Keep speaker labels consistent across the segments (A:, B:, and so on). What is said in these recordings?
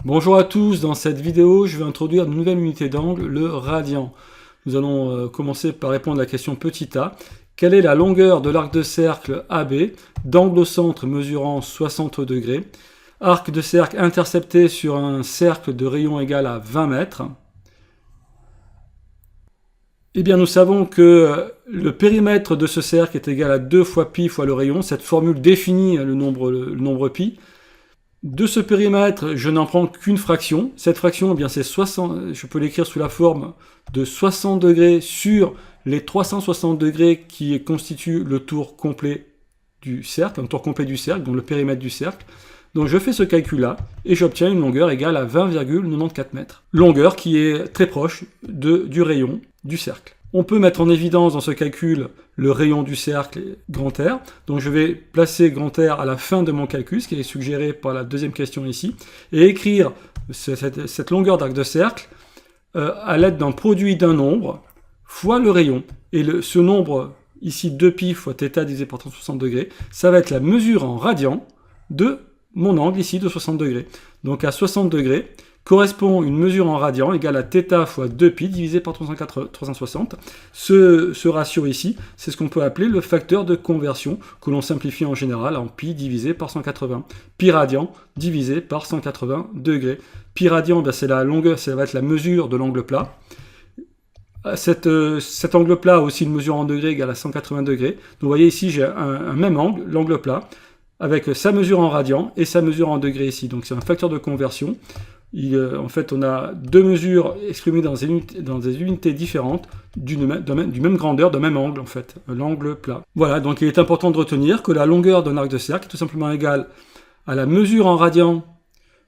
A: Bonjour à tous, dans cette vidéo je vais introduire une nouvelle unité d'angle, le radian. Nous allons commencer par répondre à la question petit a. Quelle est la longueur de l'arc de cercle AB, d'angle au centre mesurant 60 degrés, arc de cercle intercepté sur un cercle de rayon égal à 20 mètres? Eh bien nous savons que le périmètre de ce cercle est égal à 2 fois pi fois le rayon. Cette formule définit le nombre pi. De ce périmètre, je n'en prends qu'une fraction. Cette fraction, eh bien, c'est 60, je peux l'écrire sous la forme de 60 degrés sur les 360 degrés qui constituent le tour complet du cercle, un tour complet du cercle, donc le périmètre du cercle. Donc je fais ce calcul-là et j'obtiens une longueur égale à 20,94 mètres. Longueur qui est très proche du rayon du cercle. On peut mettre en évidence dans ce calcul le rayon du cercle grand R. Donc je vais placer grand R à la fin de mon calcul, ce qui est suggéré par la deuxième question ici, et écrire cette longueur d'arc de cercle à l'aide d'un produit d'un nombre fois le rayon. Et ce nombre, ici 2pi fois θ divisé par 360 degrés, ça va être la mesure en radian de mon angle ici de 60 degrés. Donc à 60 degrés, correspond une mesure en radian égale à θ fois 2pi divisé par 360. Ce ratio ici, c'est ce qu'on peut appeler le facteur de conversion, que l'on simplifie en général en pi divisé par 180. Pi radian divisé par 180 degrés. Pi radian, ben c'est la longueur, ça va être la mesure de l'angle plat. Cet angle plat a aussi une mesure en degrés égale à 180 degrés. Donc vous voyez ici, j'ai un même angle, l'angle plat, avec sa mesure en radian et sa mesure en degrés ici. Donc c'est un facteur de conversion. En fait, on a deux mesures exprimées dans des unités différentes du même grandeur, de même angle, en fait, l'angle plat. Voilà, donc il est important de retenir que la longueur d'un arc de cercle est tout simplement égale à la mesure en radian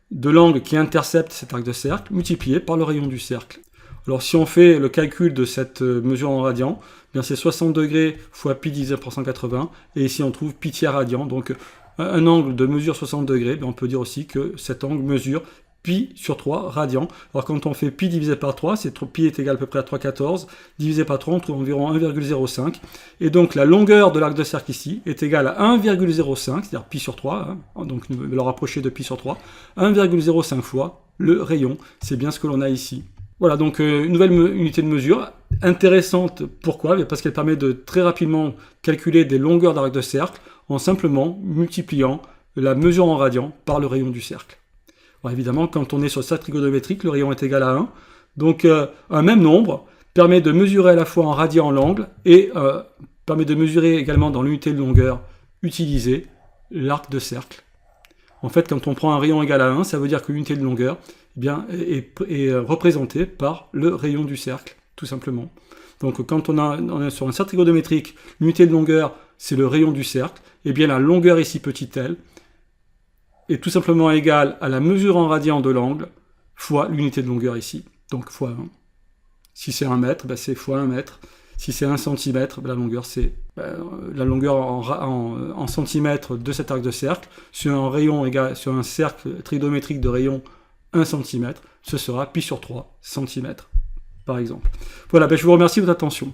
A: de l'angle qui intercepte cet arc de cercle, multiplié par le rayon du cercle. Alors si on fait le calcul de cette mesure en radian, bien c'est 60 degrés fois pi divisé par 180, et ici on trouve pi tiers radian, donc un angle de mesure 60 degrés, on peut dire aussi que cet angle mesure pi sur 3 radians. Alors quand on fait pi divisé par 3, pi est égal à peu près à 3,14, divisé par 3, on trouve environ 1,05. Et donc la longueur de l'arc de cercle ici est égale à 1,05, c'est-à-dire pi sur 3, donc le rapprocher de pi sur 3, 1,05 fois le rayon. C'est bien ce que l'on a ici. Voilà, donc une nouvelle unité de mesure, intéressante. Pourquoi? Parce qu'elle permet de très rapidement calculer des longueurs d'arc de cercle en simplement multipliant la mesure en radian par le rayon du cercle. Alors évidemment, quand on est sur le cercle trigonométrique, le rayon est égal à 1. Donc un même nombre permet de mesurer à la fois en radian l'angle et permet de mesurer également dans l'unité de longueur utilisée l'arc de cercle. En fait, quand on prend un rayon égal à 1, ça veut dire que l'unité de longueur est représentée par le rayon du cercle, tout simplement. Donc quand on est sur un cercle trigonométrique, l'unité de longueur, c'est le rayon du cercle, et bien la longueur ici, petit l, est tout simplement égale à la mesure en radian de l'angle fois l'unité de longueur ici, donc fois 1. Si c'est 1 mètre, c'est fois 1 mètre. Si c'est 1 cm, la longueur c'est la longueur en centimètres de cet arc de cercle. Sur un cercle trigonométrique de rayon 1 cm, ce sera pi sur 3 cm, par exemple. Voilà, je vous remercie de votre attention.